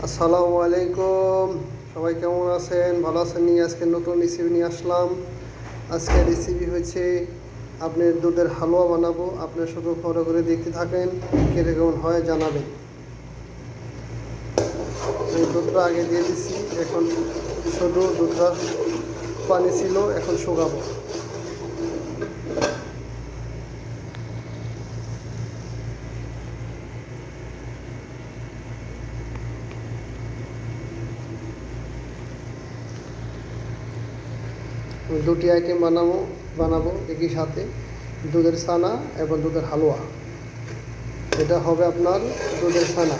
আসসালামু আলাইকুম। সবাই কেমন আছেন? ভালো আছেন? নিয়ে আজকে নতুন রেসিপি নিয়ে আসলাম। আজকে রেসিপি হচ্ছে আপনার দুধের হালুয়া বানাবো। আপনি শুধু ফলো করে দেখতে থাকেন, কীরকম হয় জানাবেন। এই দুধটা আগে দিয়ে দিচ্ছি, এখন শুধু দুধটা পানি ছিল, এখন শুকাবো। দুটি আইটেম বানাবো একই সাথে, দুধের ছানা এবং দুধের হালুয়া। এটা হবে আপনার দুধের ছানা।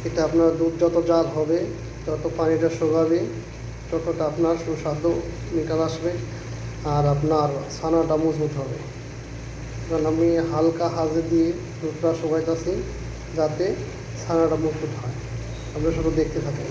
এটা আপনার দুধ যত জাল হবে, তত পানিটা শুকাবে, ততটা আপনার সুস্বাদু মিঠাল আসবে, আর আপনার ছানাটা মজবুত হবে। কারণ আমি হালকা হাজে দিয়ে দুধটা শুকাইতেছি, যাতে ছানাটা মজবুত হয়। আপনি শুধু দেখতে থাকেন।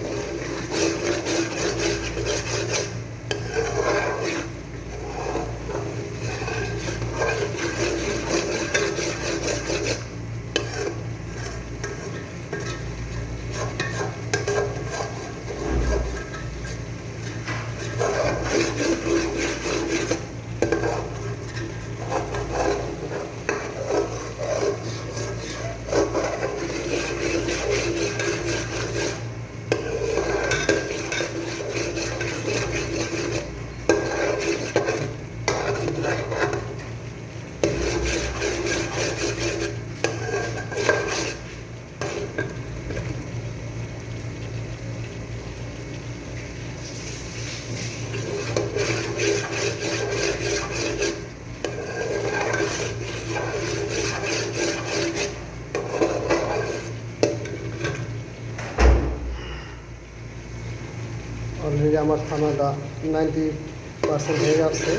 অলরেডি আমার ছানাটা 90% হয়ে যাচ্ছে।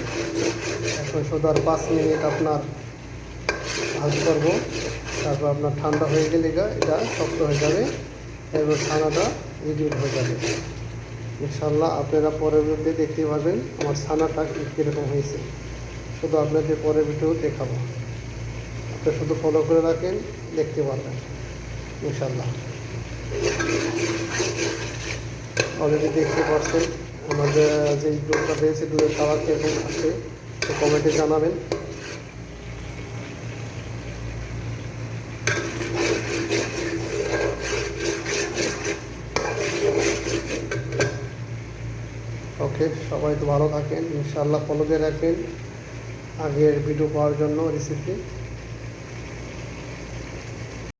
এখন শুধু আর 5 মিনিট আপনার ভাজ করবো। তারপর আপনার ঠান্ডা হয়ে গেলে এটা শক্ত হয়ে যাবে, এরপর ছানাটা রেডি হয়ে যাবে। ইনশাল্লাহ আপনারা পরের ভিডিওতে দেখতে পারবেন আমার ছানাটা কীরকম হয়েছে। শুধু আপনাদের পরের ভিডিও দেখাবো, আপনি শুধু ফলো করে রাখেন, দেখতে পারবেন ইনশাল্লাহ। অলরেডি দেখতে পাচ্ছেন আমাদের যে দুধটা পেয়েছে, দুধের কালার কীরকম আছে কমেন্টে জানাবেন। ওকে, সবাই তো ভালো থাকেন, ইনশাআল্লাহ ফলো দিয়ে রাখবেন আগের ভিডিও পাওয়ার জন্য রেসিপি।